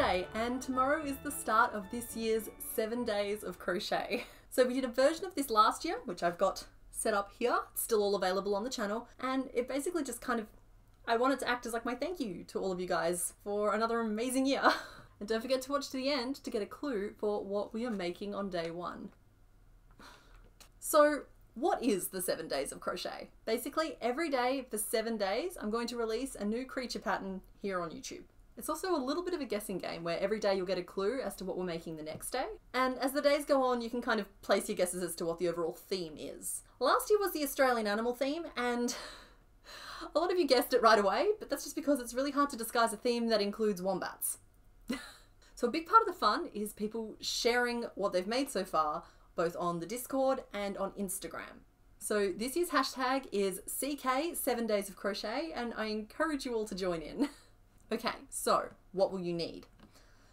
Friday and tomorrow is the start of this year's 7 days of crochet. So we did a version of this last year, which I've got set up here. It's still all available on the channel, and it basically just I want it to act as like my thank you to all of you guys for another amazing year. And don't forget to watch to the end to get a clue for what we are making on day one. So what is the 7 days of crochet? Basically, every day for 7 days, I'm going to release a new creature pattern here on YouTube. It's also a little bit of a guessing game where every day you'll get a clue as to what we're making the next day. And as the days go on, you can kind of place your guesses as to what the overall theme is. Last year was the Australian animal theme, and a lot of you guessed it right away, but that's just because it's really hard to disguise a theme that includes wombats. So a big part of the fun is people sharing what they've made so far, both on the Discord and on Instagram. So this year's hashtag is CK 7 days of crochet, and I encourage you all to join in. Okay, so what will you need?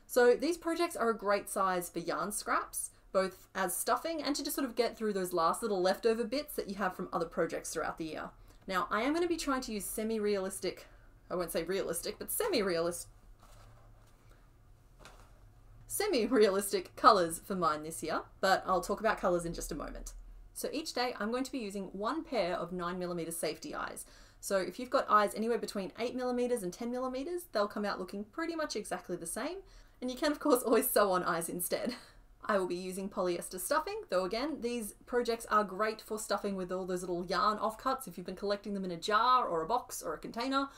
So these projects are a great size for yarn scraps, both as stuffing and to just sort of get through those last little leftover bits that you have from other projects throughout the year. Now, I am going to be trying to use semi-realistic, I won't say realistic, but semi-realistic colours for mine this year, but I'll talk about colours in just a moment. So each day I'm going to be using one pair of 9mm safety eyes. So if you've got eyes anywhere between 8mm and 10mm, they'll come out looking pretty much exactly the same. And you can of course always sew on eyes instead. I will be using polyester stuffing, though again, these projects are great for stuffing with all those little yarn offcuts if you've been collecting them in a jar or a box or a container.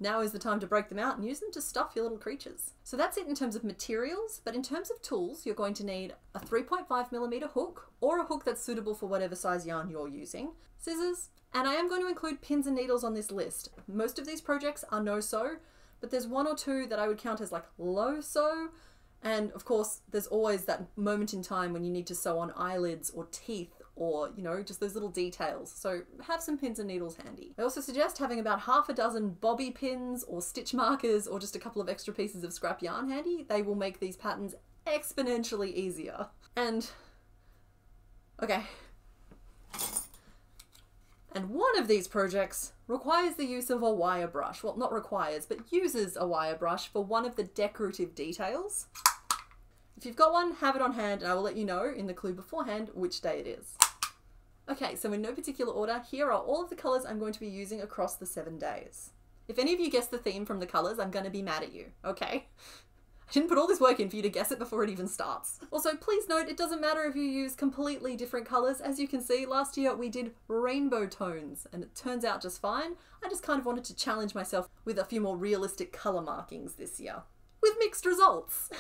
Now is the time to break them out and use them to stuff your little creatures. So that's it in terms of materials, but in terms of tools, you're going to need a 3.5mm hook, or a hook that's suitable for whatever size yarn you're using, scissors, and I am going to include pins and needles on this list. Most of these projects are no-sew, but there's one or two that I would count as like low-sew, and of course there's always that moment in time when you need to sew on eyelids or teeth or, you know, just those little details. So have some pins and needles handy. I also suggest having about half a dozen bobby pins or stitch markers or just a couple of extra pieces of scrap yarn handy. They will make these patterns exponentially easier. And, okay. And one of these projects requires the use of a wire brush. Well, not requires, but uses a wire brush for one of the decorative details. If you've got one, have it on hand and I will let you know in the clue beforehand which day it is. Okay, so in no particular order, here are all of the colours I'm going to be using across the 7 days. If any of you guess the theme from the colours, I'm going to be mad at you, okay? I didn't put all this work in for you to guess it before it even starts. Also, please note, it doesn't matter if you use completely different colours. As you can see, last year we did rainbow tones and it turns out just fine. I just kind of wanted to challenge myself with a few more realistic colour markings this year, with mixed results.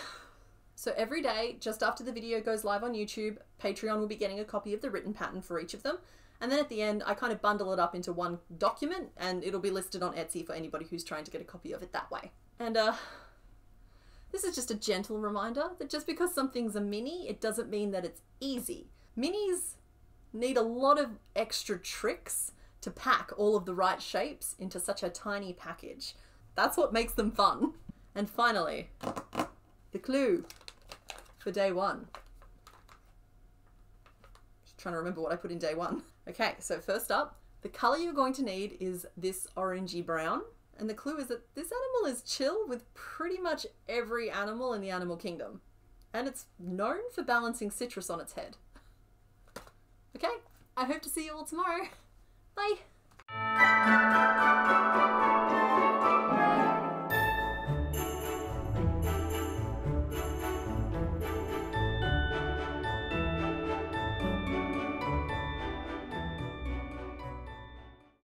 So every day, just after the video goes live on YouTube, Patreon will be getting a copy of the written pattern for each of them. And then at the end, I kind of bundle it up into one document and it'll be listed on Etsy for anybody who's trying to get a copy of it that way. And this is just a gentle reminder that just because something's a mini, it doesn't mean that it's easy. Minis need a lot of extra tricks to pack all of the right shapes into such a tiny package. That's what makes them fun. And finally, the clue for day one. Just trying to remember what I put in day one. Okay, so first up, the colour you're going to need is this orangey brown. And the clue is that this animal is chill with pretty much every animal in the animal kingdom. And it's known for balancing citrus on its head. Okay, I hope to see you all tomorrow. Bye!